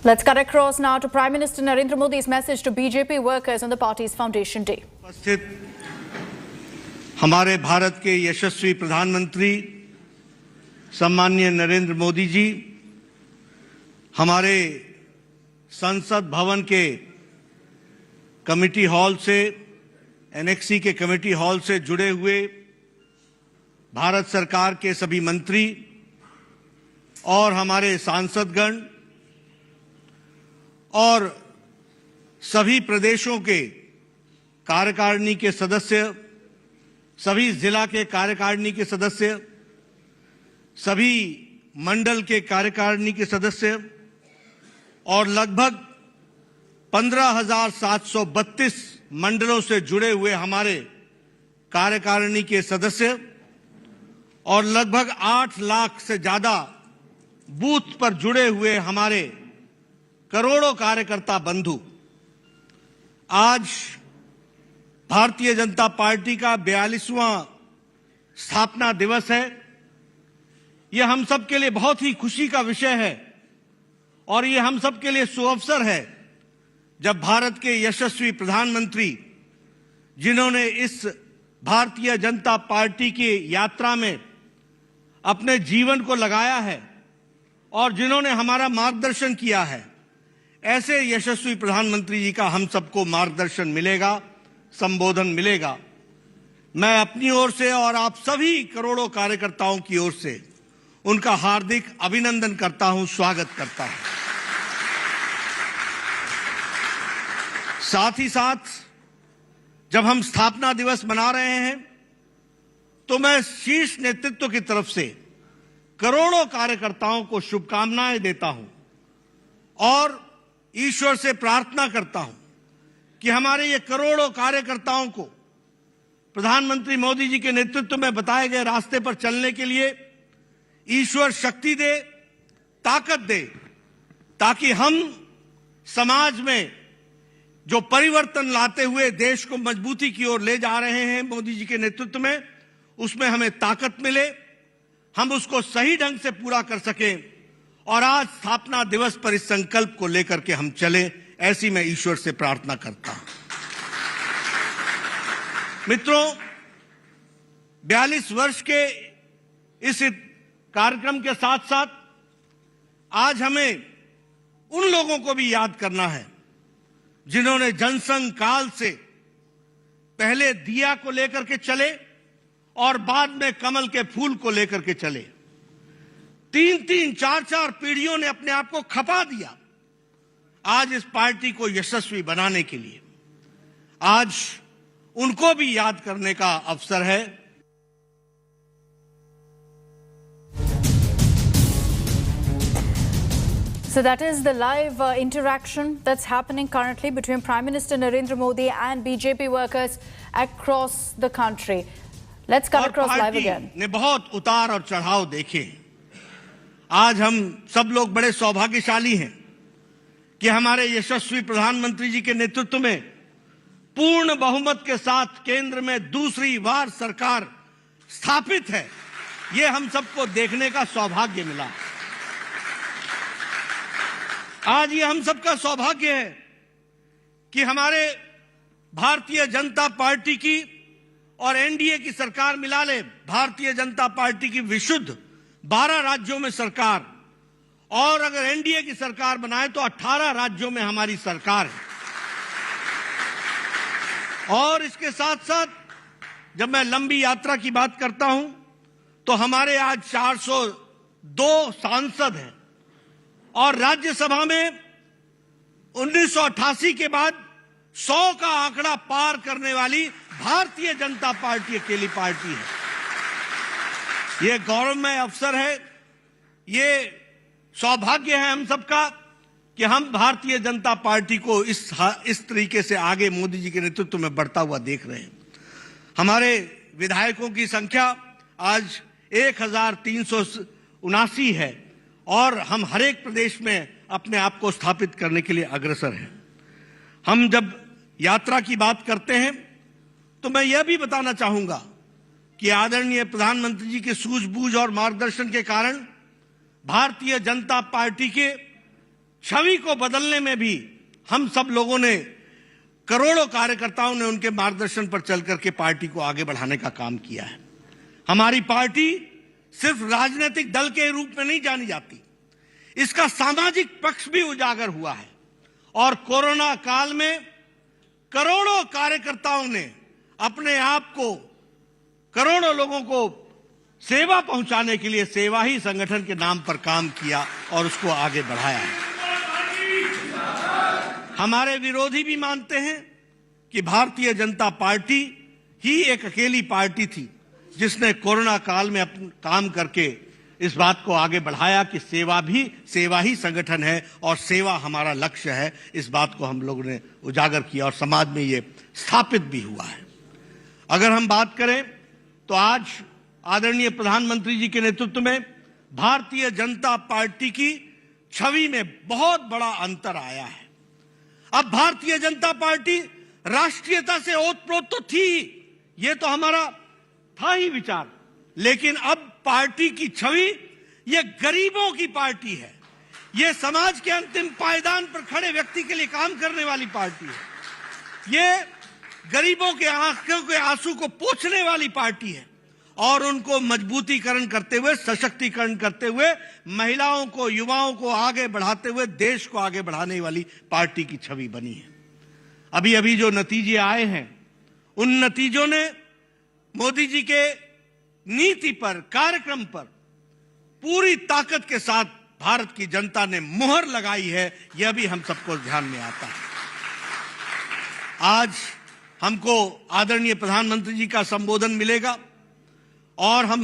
Let's cut across now to Prime Minister Narendra Modi's message to BJP workers on the party's Foundation Day. उपस्थित हमारे भारत के यशस्वी प्रधानमंत्री सम्माननीय नरेंद्र मोदी जी हमारे संसद भवन के कमेटी हॉल से एनेक्सी के कमेटी हॉल से जुड़े हुए भारत सरकार के सभी मंत्री और हमारे सांसदगण और सभी प्रदेशों के कार्यकारिणी के सदस्य, सभी जिला के कार्यकारिणी के सदस्य, सभी मंडल के कार्यकारिणी के सदस्य और लगभग 15,732 मंडलों से जुड़े हुए हमारे कार्यकारिणी के सदस्य और लगभग 8 लाख से ज्यादा बूथ पर जुड़े हुए हमारे करोड़ों कार्यकर्ता बंधु, आज भारतीय जनता पार्टी का 42वां स्थापना दिवस है। यह हम सब के लिए बहुत ही खुशी का विषय है और यह हम सब के लिए सुअवसर है जब भारत के यशस्वी प्रधानमंत्री, जिन्होंने इस भारतीय जनता पार्टी की यात्रा में अपने जीवन को लगाया है और जिन्होंने हमारा मार्गदर्शन किया है, ऐसे यशस्वी प्रधानमंत्री जी का हम सबको मार्गदर्शन मिलेगा, संबोधन मिलेगा। मैं अपनी ओर से और आप सभी करोड़ों कार्यकर्ताओं की ओर से उनका हार्दिक अभिनंदन करता हूं, स्वागत करता हूं। साथ ही साथ जब हम स्थापना दिवस मना रहे हैं तो मैं शीर्ष नेतृत्व की तरफ से करोड़ों कार्यकर्ताओं को शुभकामनाएं देता हूं और ईश्वर से प्रार्थना करता हूं कि हमारे ये करोड़ों कार्यकर्ताओं को प्रधानमंत्री मोदी जी के नेतृत्व में बताए गए रास्ते पर चलने के लिए ईश्वर शक्ति दे, ताकत दे, ताकि हम समाज में जो परिवर्तन लाते हुए देश को मजबूती की ओर ले जा रहे हैं मोदी जी के नेतृत्व में, उसमें हमें ताकत मिले, हम उसको सही ढंग से पूरा कर सकें और आज स्थापना दिवस पर इस संकल्प को लेकर के हम चलें, ऐसी मैं ईश्वर से प्रार्थना करता हूं। मित्रों, 42 वर्ष के इस कार्यक्रम के साथ साथ आज हमें उन लोगों को भी याद करना है जिन्होंने जनसंघ काल से पहले दिया को लेकर के चले और बाद में कमल के फूल को लेकर के चले। 3-3, 4-4 पीढ़ियों ने अपने आप को खपा दिया आज इस पार्टी को यशस्वी बनाने के लिए। आज उनको भी याद करने का अवसर है। So that is the live interaction that's happening currently between Prime Minister Narendra Modi and BJP workers across the country. Let's cut across live again. ने बहुत उतार और चढ़ाव देखे। आज हम सब लोग बड़े सौभाग्यशाली हैं कि हमारे यशस्वी प्रधानमंत्री जी के नेतृत्व में पूर्ण बहुमत के साथ केंद्र में दूसरी बार सरकार स्थापित है। ये हम सबको देखने का सौभाग्य मिला। आज ये हम सबका सौभाग्य है कि हमारे भारतीय जनता पार्टी की और एनडीए की सरकार मिला ले, भारतीय जनता पार्टी की विशुद्ध 12 राज्यों में सरकार, और अगर एनडीए की सरकार बनाए तो 18 राज्यों में हमारी सरकार है। और इसके साथ साथ जब मैं लंबी यात्रा की बात करता हूं तो हमारे आज 402 सांसद हैं और राज्यसभा में 1988 के बाद 100 का आंकड़ा पार करने वाली भारतीय जनता पार्टी अकेली पार्टी है। यह गौरवमय अवसर है, ये सौभाग्य है हम सबका कि हम भारतीय जनता पार्टी को इस तरीके से आगे मोदी जी के नेतृत्व में बढ़ता हुआ देख रहे हैं। हमारे विधायकों की संख्या आज 1379 है और हम हर एक प्रदेश में अपने आप को स्थापित करने के लिए अग्रसर हैं। हम जब यात्रा की बात करते हैं तो मैं यह भी बताना चाहूंगा कि आदरणीय प्रधानमंत्री जी के सूझबूझ और मार्गदर्शन के कारण भारतीय जनता पार्टी के छवि को बदलने में भी हम सब लोगों ने, करोड़ों कार्यकर्ताओं ने उनके मार्गदर्शन पर चल करके पार्टी को आगे बढ़ाने का काम किया है। हमारी पार्टी सिर्फ राजनीतिक दल के रूप में नहीं जानी जाती, इसका सामाजिक पक्ष भी उजागर हुआ है। और कोरोना काल में करोड़ों कार्यकर्ताओं ने अपने आप को, करोड़ों लोगों को सेवा पहुंचाने के लिए सेवा ही संगठन के नाम पर काम किया और उसको आगे बढ़ाया है। हमारे विरोधी भी मानते हैं कि भारतीय जनता पार्टी ही एक अकेली पार्टी थी जिसने कोरोना काल में अपना काम करके इस बात को आगे बढ़ाया कि सेवा ही संगठन है और सेवा हमारा लक्ष्य है। इस बात को हम लोगों ने उजागर किया और समाज में ये स्थापित भी हुआ है। अगर हम बात करें तो आज आदरणीय प्रधानमंत्री जी के नेतृत्व में भारतीय जनता पार्टी की छवि में बहुत बड़ा अंतर आया है। अब भारतीय जनता पार्टी राष्ट्रीयता से ओतप्रोत तो थी, ये तो हमारा था ही विचार, लेकिन अब पार्टी की छवि ये गरीबों की पार्टी है, ये समाज के अंतिम पायदान पर खड़े व्यक्ति के लिए काम करने वाली पार्टी है, ये गरीबों के आंखों के आंसू को पोंछने वाली पार्टी है और उनको मजबूतीकरण करते हुए, सशक्तिकरण करते हुए, महिलाओं को, युवाओं को आगे बढ़ाते हुए देश को आगे बढ़ाने वाली पार्टी की छवि बनी है। अभी अभी जो नतीजे आए हैं, उन नतीजों ने मोदी जी के नीति पर, कार्यक्रम पर पूरी ताकत के साथ भारत की जनता ने मुहर लगाई है, यह भी हम सबको ध्यान में आता है। आज हमको आदरणीय प्रधानमंत्री जी का संबोधन मिलेगा और हम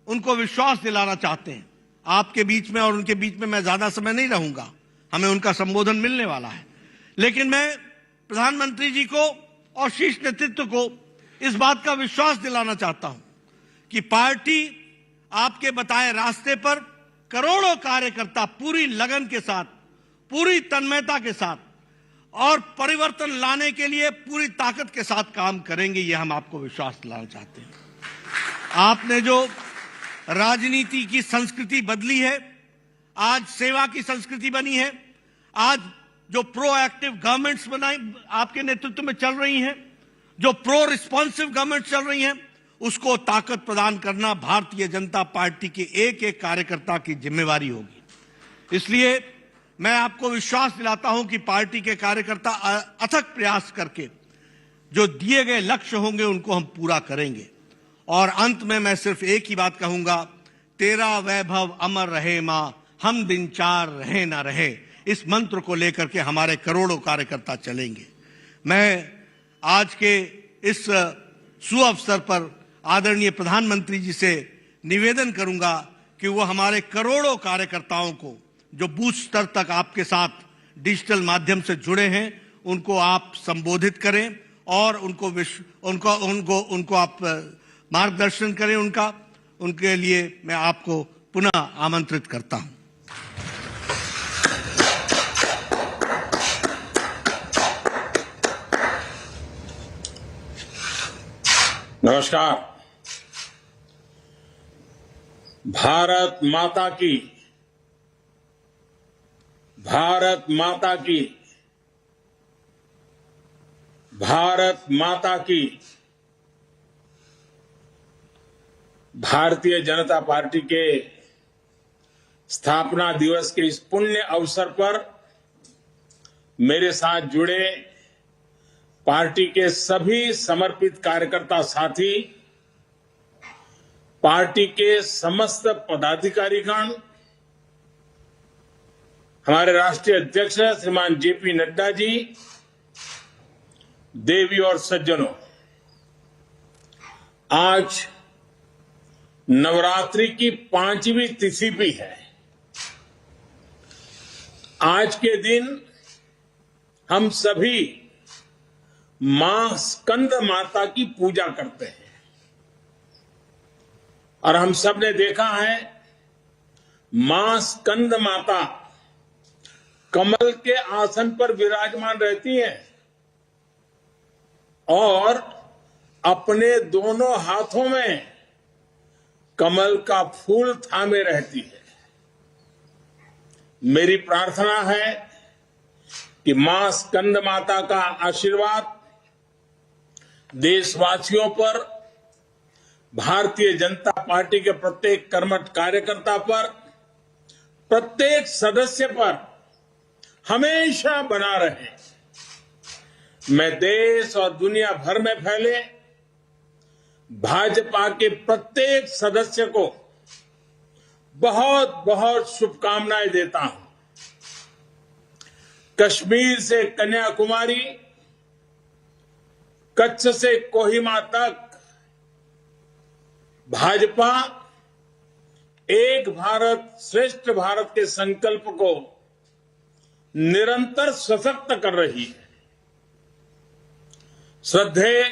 उनको विश्वास दिलाना चाहते हैं। आपके बीच में और उनके बीच में मैं ज्यादा समय नहीं रहूंगा, हमें उनका संबोधन मिलने वाला है, लेकिन मैं प्रधानमंत्री जी को और शीर्ष नेतृत्व को इस बात का विश्वास दिलाना चाहता हूं कि पार्टी आपके बताए रास्ते पर करोड़ों कार्यकर्ता पूरी लगन के साथ, पूरी तन्मयता के साथ और परिवर्तन लाने के लिए पूरी ताकत के साथ काम करेंगे, यह हम आपको विश्वास दिलाना चाहते हैं। आपने जो राजनीति की संस्कृति बदली है, आज सेवा की संस्कृति बनी है, आज जो प्रोएक्टिव गवर्नमेंट्स बनाई आपके नेतृत्व में चल रही हैं, जो प्रो रिस्पॉन्सिव गवर्नमेंट चल रही हैं, उसको ताकत प्रदान करना भारतीय जनता पार्टी के एक एक कार्यकर्ता की जिम्मेवारी होगी। इसलिए मैं आपको विश्वास दिलाता हूं कि पार्टी के कार्यकर्ता अथक प्रयास करके जो दिए गए लक्ष्य होंगे उनको हम पूरा करेंगे। और अंत में मैं सिर्फ एक ही बात कहूंगा, तेरा वैभव अमर रहे मां, हम दिन चार रहे ना रहे, इस मंत्र को लेकर के हमारे करोड़ों कार्यकर्ता चलेंगे। मैं आज के इस सुअवसर पर आदरणीय प्रधानमंत्री जी से निवेदन करूंगा कि वो हमारे करोड़ों कार्यकर्ताओं को जो बूथ स्तर तक आपके साथ डिजिटल माध्यम से जुड़े हैं, उनको आप संबोधित करें और उनको आप मार्गदर्शन करें। उनके लिए मैं आपको पुनः आमंत्रित करता हूं। नमस्कार। भारत माता की, भारत माता की, भारत माता की। भारतीय जनता पार्टी के स्थापना दिवस के इस पुण्य अवसर पर मेरे साथ जुड़े पार्टी के सभी समर्पित कार्यकर्ता साथी, पार्टी के समस्त पदाधिकारीगण, हमारे राष्ट्रीय अध्यक्ष श्रीमान जेपी नड्डा जी, देवी और सज्जनों, आज नवरात्रि की 5वीं तिथि भी है। आज के दिन हम सभी मां स्कंद माता की पूजा करते हैं और हम सब ने देखा है मां स्कंद माता कमल के आसन पर विराजमान रहती हैं और अपने दोनों हाथों में कमल का फूल थामे रहती है। मेरी प्रार्थना है कि मां स्कंद माता का आशीर्वाद देशवासियों पर, भारतीय जनता पार्टी के प्रत्येक कर्मठ कार्यकर्ता पर, प्रत्येक सदस्य पर हमेशा बना रहे। मैं देश और दुनिया भर में फैले भाजपा के प्रत्येक सदस्य को बहुत बहुत शुभकामनाएं देता हूं। कश्मीर से कन्याकुमारी, कच्छ से कोहिमा तक भाजपा एक भारत श्रेष्ठ भारत के संकल्प को निरंतर सशक्त कर रही है। श्रद्धेय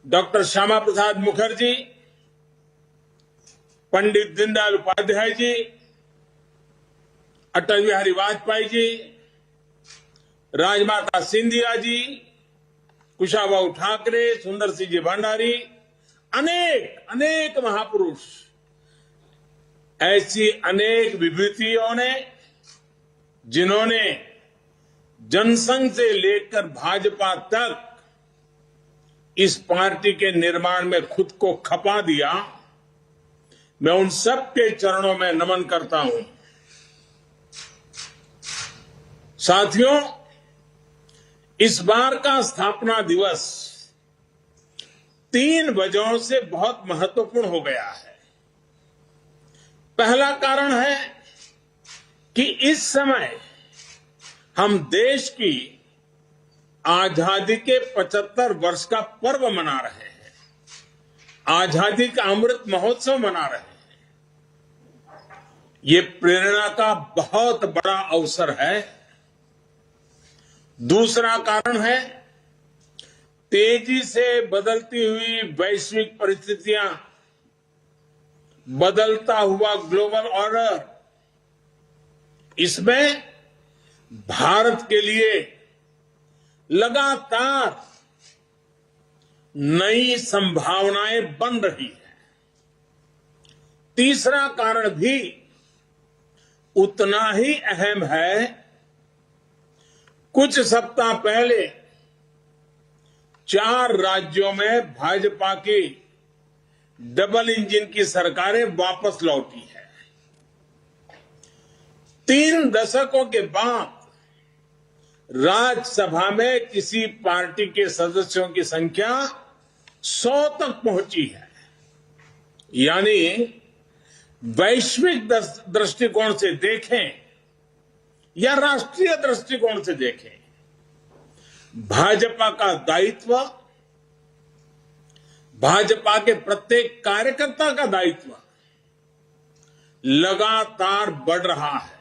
डॉक्टर श्यामा प्रसाद मुखर्जी, पंडित दीनदयाल उपाध्याय जी, अटल बिहारी वाजपेयी जी, राजमाता सिंधिया जी, कुशाभाऊ ठाकरे, सुंदर सिंह जी भंडारी, अनेक महापुरुष, ऐसी अनेक विभूतियों ने जिन्होंने जनसंघ से लेकर भाजपा तक इस पार्टी के निर्माण में खुद को खपा दिया, मैं उन सब के चरणों में नमन करता हूं। साथियों, इस बार का स्थापना दिवस 3 वजहों से बहुत महत्वपूर्ण हो गया है। पहला कारण है कि इस समय हम देश की आजादी के 75 वर्ष का पर्व मना रहे हैं, आजादी का अमृत महोत्सव मना रहे हैं। ये प्रेरणा का बहुत बड़ा अवसर है। दूसरा कारण है तेजी से बदलती हुई वैश्विक परिस्थितियां, बदलता हुआ ग्लोबल ऑर्डर। इसमें भारत के लिए लगातार नई संभावनाएं बन रही है। तीसरा कारण भी उतना ही अहम है। कुछ सप्ताह पहले 4 राज्यों में भाजपा की डबल इंजन की सरकारें वापस लौटी है। 3 दशकों के बाद राज्यसभा में किसी पार्टी के सदस्यों की संख्या 100 तक पहुंची है। यानी वैश्विक दृष्टिकोण से देखें या राष्ट्रीय दृष्टिकोण से देखें, भाजपा का दायित्व, भाजपा के प्रत्येक कार्यकर्ता का दायित्व लगातार बढ़ रहा है।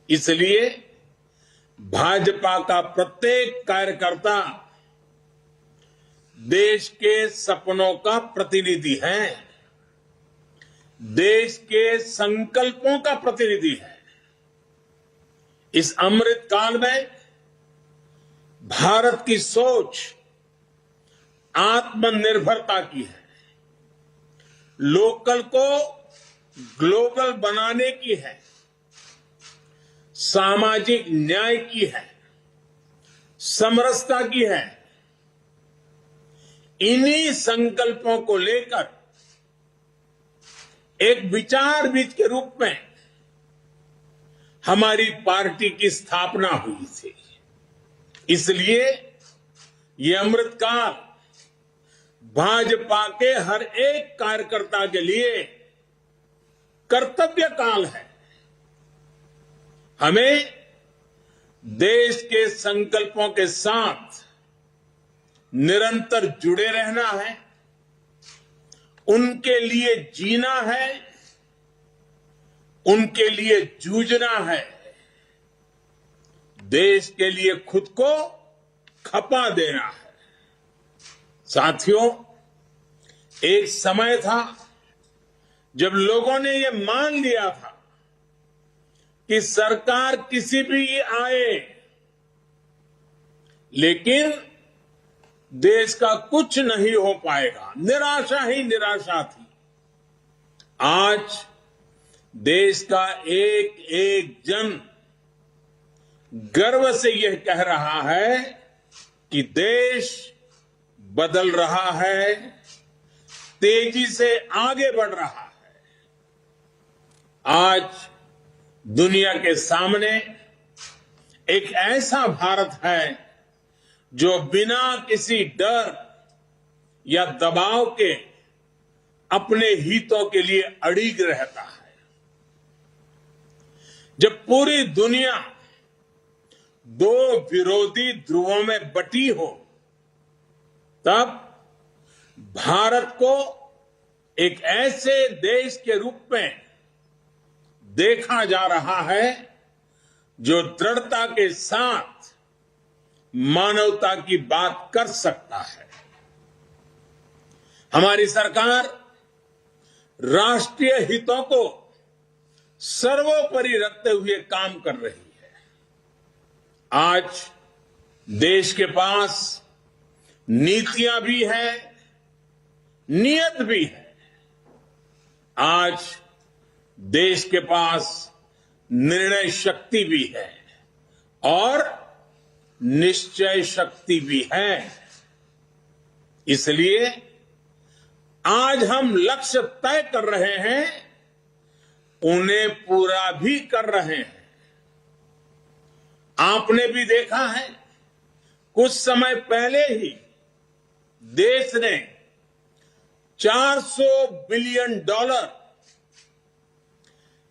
इसलिए भाजपा का प्रत्येक कार्यकर्ता देश के सपनों का प्रतिनिधि है, देश के संकल्पों का प्रतिनिधि है। इस अमृत काल में भारत की सोच आत्मनिर्भरता की है, लोकल को ग्लोबल बनाने की है, सामाजिक न्याय की है, समरसता की है। इन्हीं संकल्पों को लेकर एक विचार बीज के रूप में हमारी पार्टी की स्थापना हुई थी। इसलिए ये अमृतकाल भाजपा के हर एक कार्यकर्ता के लिए कर्तव्य काल है। हमें देश के संकल्पों के साथ निरंतर जुड़े रहना है, उनके लिए जीना है, उनके लिए जूझना है, देश के लिए खुद को खपा देना है। साथियों, एक समय था जब लोगों ने यह मान लिया था कि सरकार किसी भी आए, लेकिन देश का कुछ नहीं हो पाएगा, निराशा ही निराशा थी। आज देश का एक एक जन गर्व से यह कह रहा है कि देश बदल रहा है, तेजी से आगे बढ़ रहा है। आज दुनिया के सामने एक ऐसा भारत है जो बिना किसी डर या दबाव के अपने हितों के लिए अड़िग रहता है। जब पूरी दुनिया दो विरोधी ध्रुवों में बटी हो, तब भारत को एक ऐसे देश के रूप में देखा जा रहा है जो दृढ़ता के साथ मानवता की बात कर सकता है। हमारी सरकार राष्ट्रीय हितों को सर्वोपरि रखते हुए काम कर रही है। आज देश के पास नीतियां भी है, नियत भी है। आज देश के पास निर्णय शक्ति भी है और निश्चय शक्ति भी है। इसलिए आज हम लक्ष्य तय कर रहे हैं, उन्हें पूरा भी कर रहे हैं। आपने भी देखा है, कुछ समय पहले ही देश ने $400 बिलियन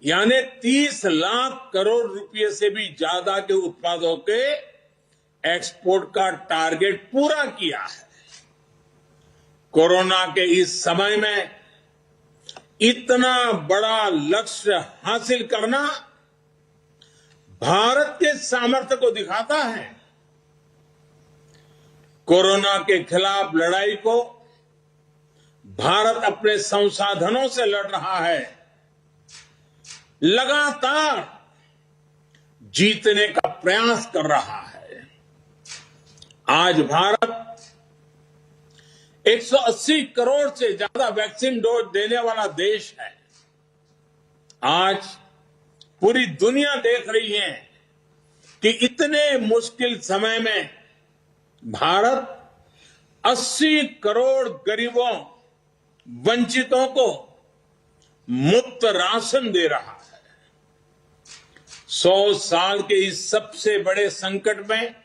यानी 30 लाख करोड़ रुपए से भी ज्यादा के उत्पादों के एक्सपोर्ट का टारगेट पूरा किया है। कोरोना के इस समय में इतना बड़ा लक्ष्य हासिल करना भारत के सामर्थ्य को दिखाता है। कोरोना के खिलाफ लड़ाई को भारत अपने संसाधनों से लड़ रहा है, लगातार जीतने का प्रयास कर रहा है। आज भारत 180 करोड़ से ज्यादा वैक्सीन डोज देने वाला देश है। आज पूरी दुनिया देख रही है कि इतने मुश्किल समय में भारत 80 करोड़ गरीबों, वंचितों को मुफ्त राशन दे रहा है। 100 साल के इस सबसे बड़े संकट में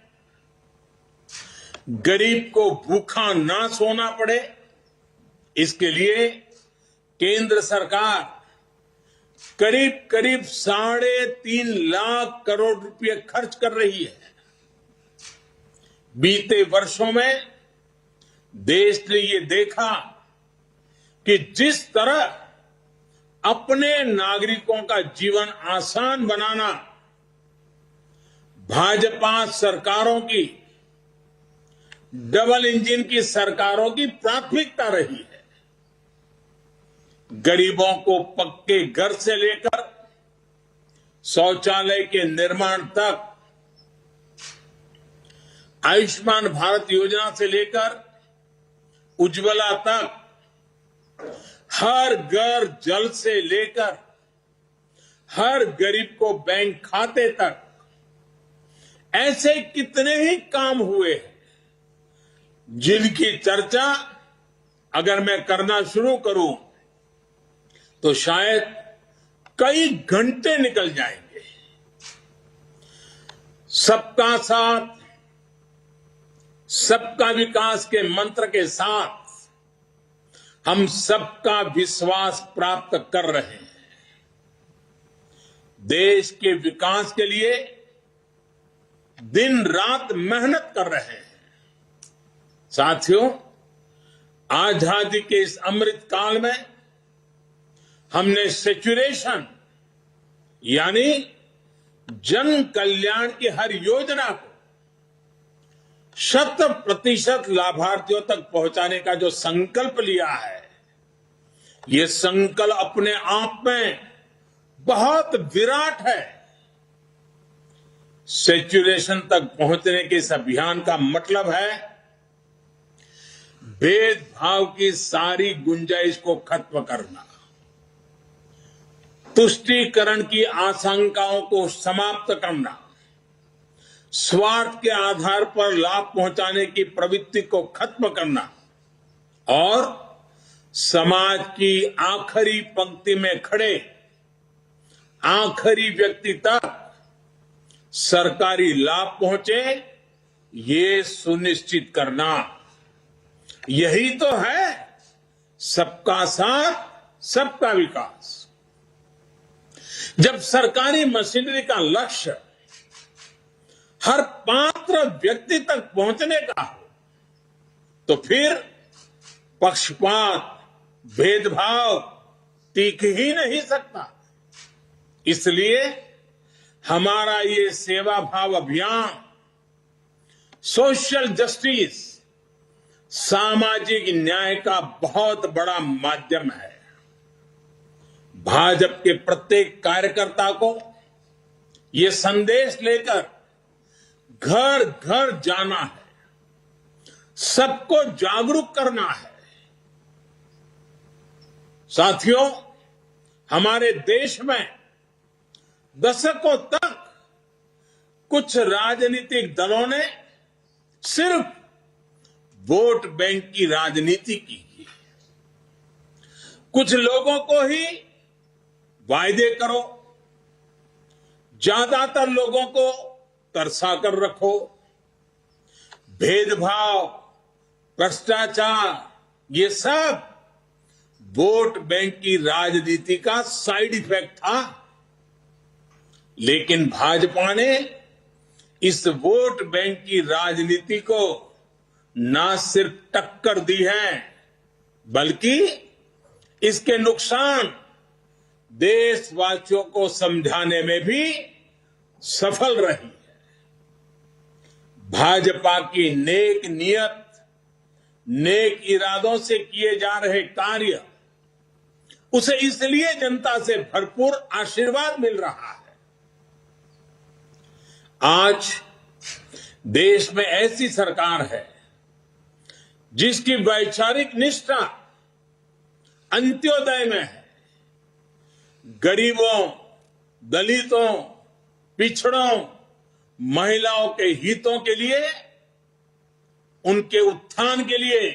गरीब को भूखा ना सोना पड़े, इसके लिए केंद्र सरकार करीब करीब 3.5 लाख करोड़ रुपए खर्च कर रही है। बीते वर्षों में देश ने ये देखा कि जिस तरह अपने नागरिकों का जीवन आसान बनाना भाजपा सरकारों की, डबल इंजन की सरकारों की प्राथमिकता रही है। गरीबों को पक्के घर से लेकर शौचालय के निर्माण तक, आयुष्मान भारत योजना से लेकर उज्ज्वला तक, हर घर जल से लेकर हर गरीब को बैंक खाते तक, ऐसे कितने ही काम हुए हैं जिनकी चर्चा अगर मैं करना शुरू करूं तो शायद कई घंटे निकल जाएंगे। सबका साथ, सबका विकास के मंत्र के साथ हम सबका विश्वास प्राप्त कर रहे हैं। देश के विकास के लिए दिन रात मेहनत कर रहे हैं। साथियों, आजादी के इस अमृत काल में हमने सेचुरेशन यानी जन कल्याण की हर योजना को 100% लाभार्थियों तक पहुंचाने का जो संकल्प लिया है, ये संकल्प अपने आप में बहुत विराट है। सेचुरेशन तक पहुंचने के इस अभियान का मतलब है भेदभाव की सारी गुंजाइश को खत्म करना, तुष्टीकरण की आशंकाओं को समाप्त करना, स्वार्थ के आधार पर लाभ पहुंचाने की प्रवृत्ति को खत्म करना और समाज की आखिरी पंक्ति में खड़े आखिरी व्यक्ति तक सरकारी लाभ पहुंचे, ये सुनिश्चित करना, यही तो है सबका साथ सबका विकास। जब सरकारी मशीनरी का लक्ष्य हर पात्र व्यक्ति तक पहुंचने का हो, तो फिर पक्षपात, भेदभाव टिक ही नहीं सकता। इसलिए हमारा ये सेवा भाव अभियान सोशल जस्टिस, सामाजिक न्याय का बहुत बड़ा माध्यम है। भाजपा के प्रत्येक कार्यकर्ता को ये संदेश लेकर घर घर जाना है, सबको जागरूक करना है। साथियों, हमारे देश में दशकों तक कुछ राजनीतिक दलों ने सिर्फ वोट बैंक की राजनीति की। कुछ लोगों को ही वायदे करो, ज्यादातर लोगों को तरसा कर रखो। भेदभाव, भ्रष्टाचार, ये सब वोट बैंक की राजनीति का साइड इफेक्ट था। लेकिन भाजपा ने इस वोट बैंक की राजनीति को न सिर्फ टक्कर दी है, बल्कि इसके नुकसान देशवासियों को समझाने में भी सफल रही है। भाजपा की नेक नियत, नेक इरादों से किए जा रहे कार्य, उसे इसलिए जनता से भरपूर आशीर्वाद मिल रहा है। आज देश में ऐसी सरकार है जिसकी वैचारिक निष्ठा अंत्योदय में है। गरीबों, दलितों, पिछड़ों, महिलाओं के हितों के लिए, उनके उत्थान के लिए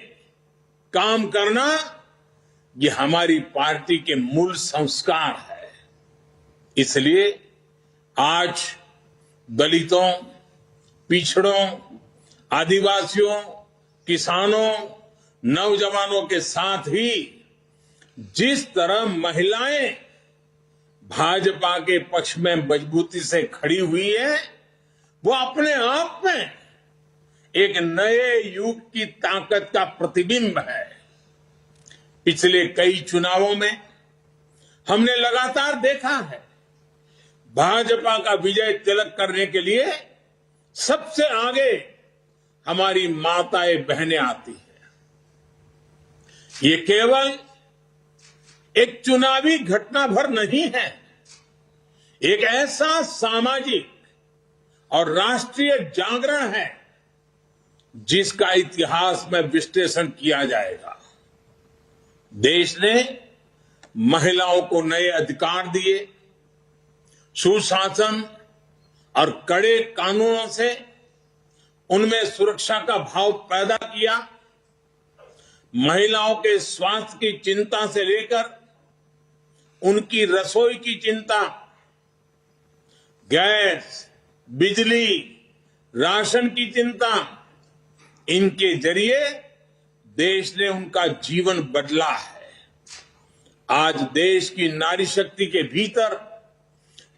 काम करना, ये हमारी पार्टी के मूल संस्कार है। इसलिए आज दलितों, पिछड़ों, आदिवासियों, किसानों, नौजवानों के साथ ही जिस तरह महिलाएं भाजपा के पक्ष में मजबूती से खड़ी हुई है, वो अपने आप में एक नए युग की ताकत का प्रतिबिंब है। पिछले कई चुनावों में हमने लगातार देखा है, भाजपा का विजय तिलक करने के लिए सबसे आगे हमारी माताएं बहनें आती हैं। ये केवल एक चुनावी घटना भर नहीं है, एक ऐसा सामाजिक और राष्ट्रीय जागरण है जिसका इतिहास में विश्लेषण किया जाएगा। देश ने महिलाओं को नए अधिकार दिए, सुशासन और कड़े कानूनों से उनमें सुरक्षा का भाव पैदा किया। महिलाओं के स्वास्थ्य की चिंता से लेकर उनकी रसोई की चिंता, गैस, बिजली, राशन की चिंता, इनके जरिए देश ने उनका जीवन बदला है। आज देश की नारी शक्ति के भीतर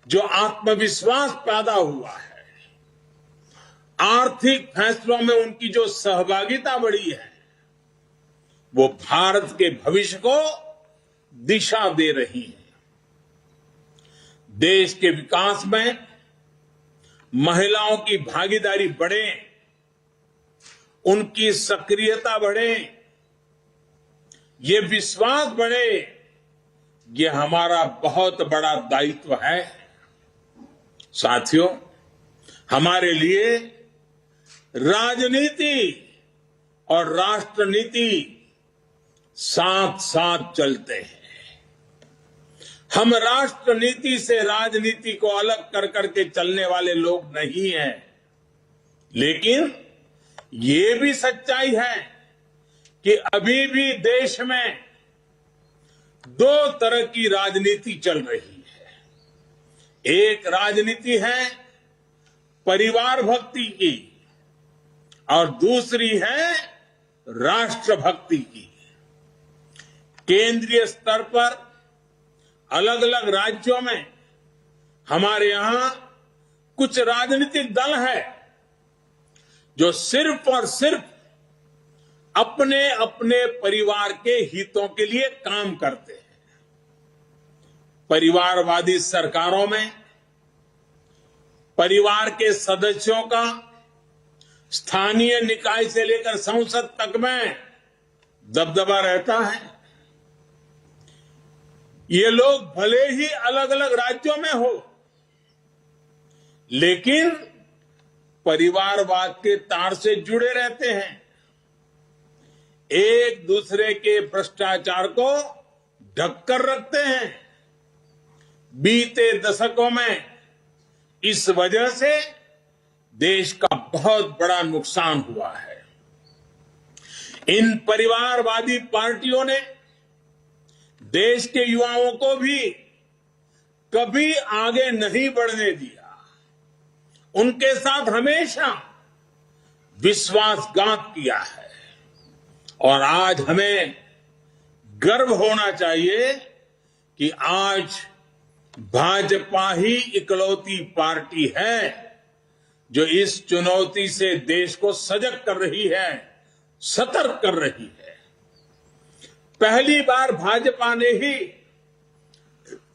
जो आत्मविश्वास पैदा हुआ है, आर्थिक फैसलों में उनकी जो सहभागिता बढ़ी है, वो भारत के भविष्य को दिशा दे रही है। देश के विकास में महिलाओं की भागीदारी बढ़े, उनकी सक्रियता बढ़े, ये विश्वास बढ़े, ये हमारा बहुत बड़ा दायित्व है। साथियों, हमारे लिए राजनीति और राष्ट्रनीति साथ साथ चलते हैं। हम राष्ट्र नीति से राजनीति को अलग कर करके चलने वाले लोग नहीं हैं, लेकिन ये भी सच्चाई है कि अभी भी देश में दो तरह की राजनीति चल रही है। एक राजनीति है परिवार भक्ति की और दूसरी है राष्ट्र भक्ति की। केंद्रीय स्तर पर अलग अलग राज्यों में हमारे यहां कुछ राजनीतिक दल है जो सिर्फ और सिर्फ अपने अपने परिवार के हितों के लिए काम करते हैं। परिवारवादी सरकारों में परिवार के सदस्यों का स्थानीय निकाय से लेकर संसद तक में दबदबा रहता है। ये लोग भले ही अलग अलग राज्यों में हो, लेकिन परिवारवाद के तार से जुड़े रहते हैं। एक दूसरे के भ्रष्टाचार को ढककर रखते हैं। बीते दशकों में इस वजह से देश का बहुत बड़ा नुकसान हुआ है। इन परिवारवादी पार्टियों ने देश के युवाओं को भी कभी आगे नहीं बढ़ने दिया। उनके साथ हमेशा विश्वासघात किया है और आज हमें गर्व होना चाहिए कि आज भाजपा ही इकलौती पार्टी है जो इस चुनौती से देश को सजग कर रही है, सतर्क कर रही है। पहली बार भाजपा ने ही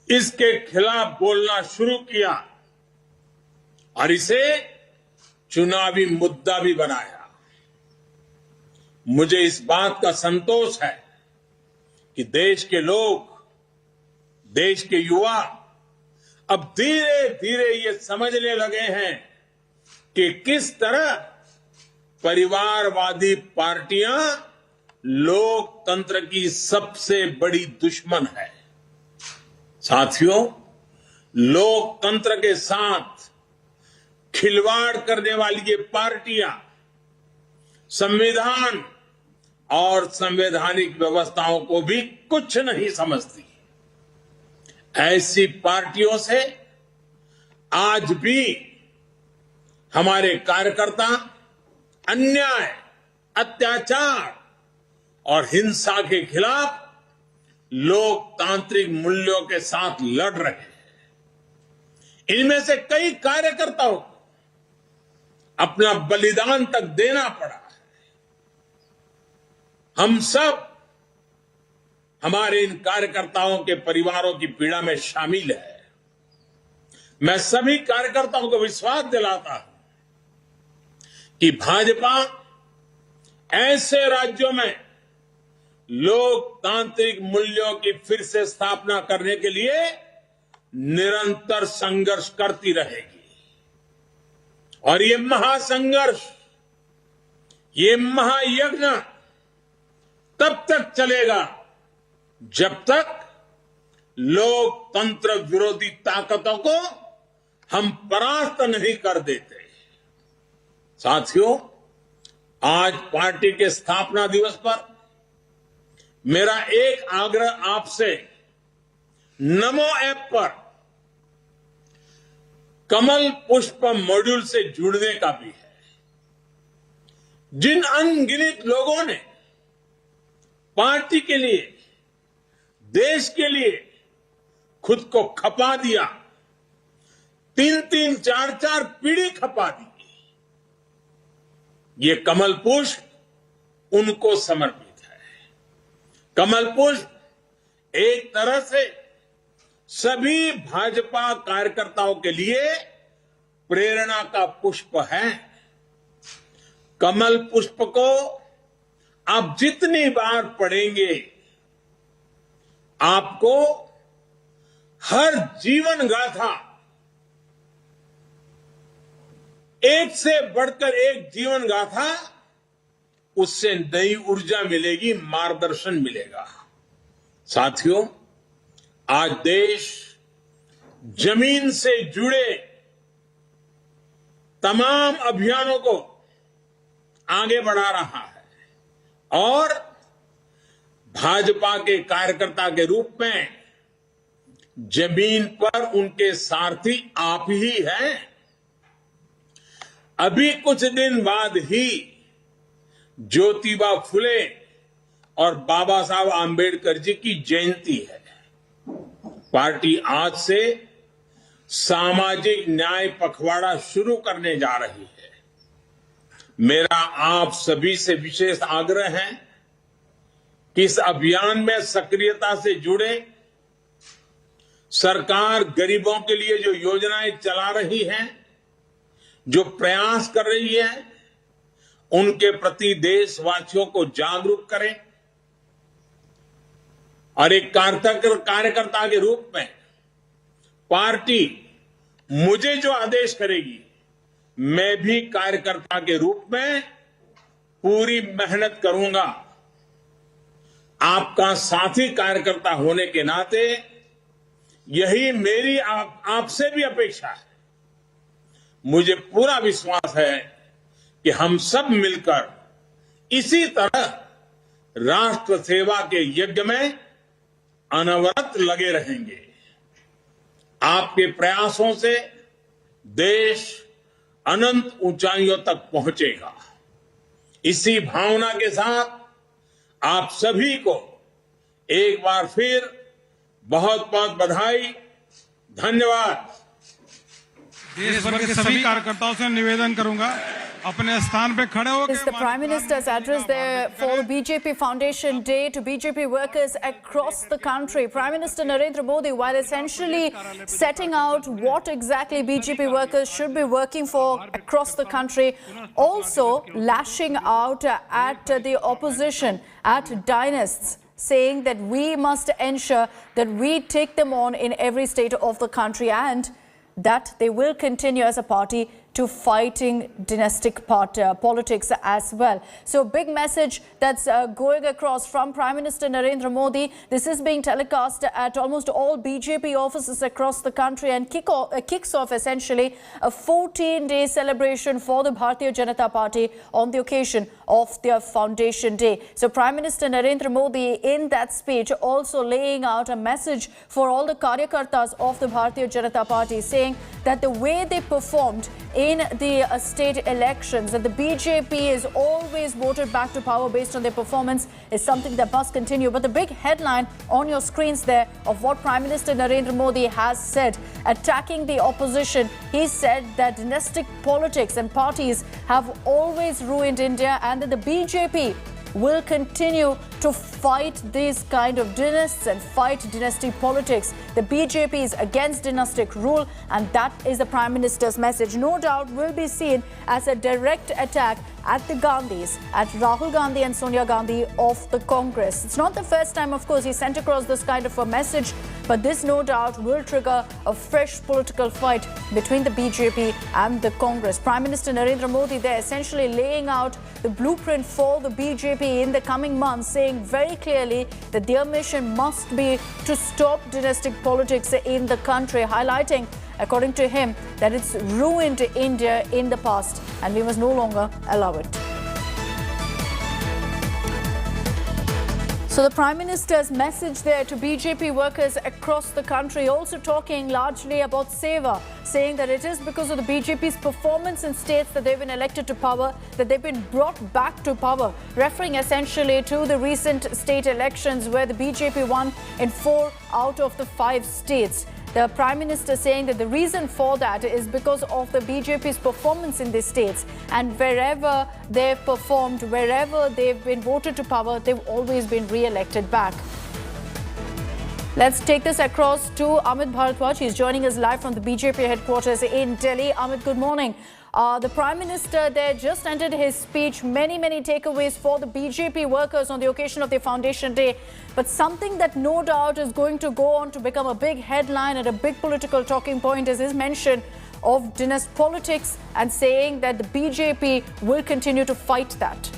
इसके खिलाफ बोलना शुरू किया और इसे चुनावी मुद्दा भी बनाया। मुझे इस बात का संतोष है कि देश के लोग, देश के युवा अब धीरे धीरे ये समझने लगे हैं कि किस तरह परिवारवादी पार्टियां लोकतंत्र की सबसे बड़ी दुश्मन है। साथियों, लोकतंत्र के साथ खिलवाड़ करने वाली ये पार्टियां संविधान और संवैधानिक व्यवस्थाओं को भी कुछ नहीं समझती। ऐसी पार्टियों से आज भी हमारे कार्यकर्ता अन्याय, अत्याचार और हिंसा के खिलाफ लोकतांत्रिक मूल्यों के साथ लड़ रहे हैं। इनमें से कई कार्यकर्ताओं को अपना बलिदान तक देना पड़ा है। हम सब हमारे इन कार्यकर्ताओं के परिवारों की पीड़ा में शामिल है। मैं सभी कार्यकर्ताओं को विश्वास दिलाता हूं कि भाजपा ऐसे राज्यों में लोकतांत्रिक मूल्यों की फिर से स्थापना करने के लिए निरंतर संघर्ष करती रहेगी। और ये महासंघर्ष, ये महायज्ञ तब तक चलेगा जब तक लोकतंत्र विरोधी ताकतों को हम परास्त नहीं कर देते। साथियों, आज पार्टी के स्थापना दिवस पर मेरा एक आग्रह आपसे नमो ऐप पर कमल पुष्प मॉड्यूल से जुड़ने का भी है। जिन अनगिनत लोगों ने पार्टी के लिए, देश के लिए खुद को खपा दिया, 3-3, 4-4 पीढ़ी खपा दी, ये कमल पुष्प उनको समर्पित है। कमल पुष्प एक तरह से सभी भाजपा कार्यकर्ताओं के लिए प्रेरणा का पुष्प है। कमल पुष्प को आप जितनी बार पढ़ेंगे, आपको हर जीवन गाथा, एक से बढ़कर एक जीवन गाथा, उससे नई ऊर्जा मिलेगी, मार्गदर्शन मिलेगा। साथियों, आज देश जमीन से जुड़े तमाम अभियानों को आगे बढ़ा रहा है और भाजपा के कार्यकर्ता के रूप में जमीन पर उनके सारथी आप ही हैं। अभी कुछ दिन बाद ही ज्योतिबा फुले और बाबा साहब आंबेडकर जी की जयंती है। पार्टी आज से सामाजिक न्याय पखवाड़ा शुरू करने जा रही है। मेरा आप सभी से विशेष आग्रह है कि इस अभियान में सक्रियता से जुड़े। सरकार गरीबों के लिए जो योजनाएं चला रही है, जो प्रयास कर रही है, उनके प्रति देशवासियों को जागरूक करें और एक कार्यकर्ता के रूप में पार्टी मुझे जो आदेश करेगी, मैं भी कार्यकर्ता के रूप में पूरी मेहनत करूंगा। आपका साथी कार्यकर्ता होने के नाते यही मेरी आपसे भी अपेक्षा है। मुझे पूरा विश्वास है कि हम सब मिलकर इसी तरह राष्ट्र सेवा के यज्ञ में अनवरत लगे रहेंगे। आपके प्रयासों से देश अनंत ऊंचाइयों तक पहुंचेगा। इसी भावना के साथ आप सभी को एक बार फिर बहुत बहुत बधाई, धन्यवाद। देश भर के सभी कार्यकर्ताओं से निवेदन करूंगा अपने स्थान पे खड़े होकर। It's the Prime Minister's address there for the BJP Foundation Day to BJP workers across the country. Prime Minister Narendra Modi, while essentially setting out what exactly BJP workers should be working for across the country, also lashing out at the opposition, at dynasts, saying that we must ensure that we take them on in every state of the country and that they will continue as a party to fighting dynastic politics as well. So big message that's going across from Prime Minister Narendra Modi. This is being telecast at almost all BJP offices across the country and kicks off essentially a 14-day celebration for the Bharatiya Janata Party on the occasion of their Foundation Day. So Prime Minister Narendra Modi in that speech also laying out a message for all the Karyakartas of the Bharatiya Janata Party, saying that the way they performed in the state elections, that the BJP is always voted back to power based on their performance, is something that must continue. But the big headline on your screens there of what Prime Minister Narendra Modi has said, attacking the opposition, he said that dynastic politics and parties have always ruined India and that the BJP will continue to fight these kind of dynasts and fight dynastic politics. The BJP is against dynastic rule, and that is the Prime Minister's message. No doubt will be seen as a direct attack at the Gandhis, at Rahul Gandhi and Sonia Gandhi of the Congress. It's not the first time, of course, he sent across this kind of a message, but this no doubt will trigger a fresh political fight between the BJP and the Congress. Prime Minister Narendra Modi there essentially laying out the blueprint for the BJP in the coming months, saying very clearly that their mission must be to stop dynastic politics in the country, highlighting, according to him, that it's ruined India in the past and we must no longer allow it. So the Prime Minister's message there to BJP workers across the country, also talking largely about Seva, saying that it is because of the BJP's performance in states that they've been elected to power, that they've been brought back to power, referring essentially to the recent state elections where the BJP won in 4 out of the 5 states. The Prime Minister saying that the reason for that is because of the BJP's performance in these states, and wherever they've performed, wherever they've been voted to power, they've always been re-elected back. Let's take this across to Amit Bharadwaj. He's joining us live from the BJP headquarters in Delhi. Amit, good morning. The Prime Minister there just ended his speech. Many takeaways for the BJP workers on the occasion of their Foundation Day. But something that no doubt is going to go on to become a big headline and a big political talking point is his mention of dynastic politics and saying that the BJP will continue to fight that.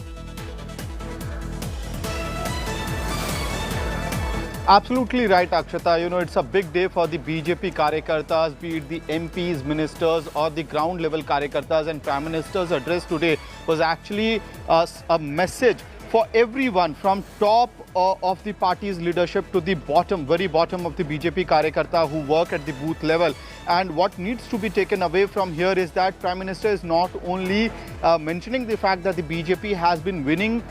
Absolutely right, Akshata. You know, it's a big day for the BJP Karyakartas, be it the MPs, ministers or the ground level Karyakartas. And Prime Minister's address today was actually a message for everyone from top of the party's leadership to the bottom, very bottom of the BJP Karyakarta who work at the booth level. And what needs to be taken away from here is that Prime Minister is not only mentioning the fact that the BJP has been winning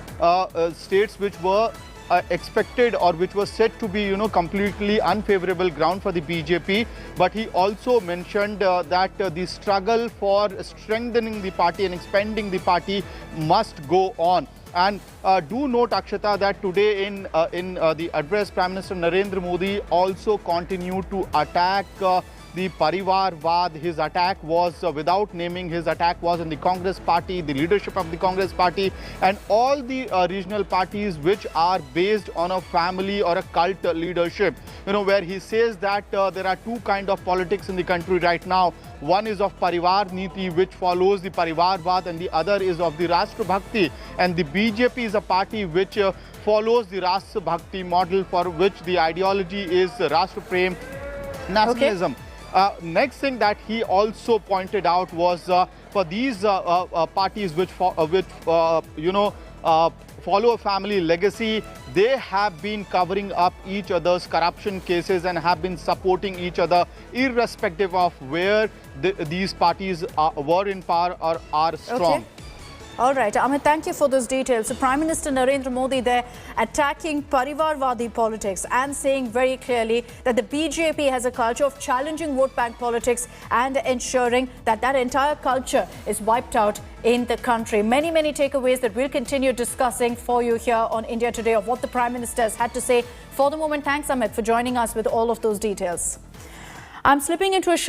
states which were expected or which was said to be, completely unfavorable ground for the BJP. But he also mentioned that the struggle for strengthening the party and expanding the party must go on. And do note, Akshata, that today in the address, Prime Minister Narendra Modi also continued to attack the Parivarvad. His attack was, without naming, his attack was on the Congress party, the leadership of the Congress party and all the regional parties which are based on a family or a cult leadership. Where he says that there are two kinds of politics in the country right now. One is of Parivar Niti, which follows the Parivarvad, and the other is of the Rashtra Bhakti. And the BJP is a party which follows the Rashtra Bhakti model, for which the ideology is Rashtra Prem, nationalism. Okay. Next thing that he also pointed out was for these parties which follow a family legacy, they have been covering up each other's corruption cases and have been supporting each other irrespective of where these parties were in power or are strong. Okay. All right, Amit, thank you for those details. So Prime Minister Narendra Modi there attacking Parivarvadi politics and saying very clearly that the BJP has a culture of challenging vote bank politics and ensuring that that entire culture is wiped out in the country. Many, many takeaways that we'll continue discussing for you here on India Today of what the Prime Minister has had to say. For the moment, thanks, Amit, for joining us with all of those details. I'm slipping into a short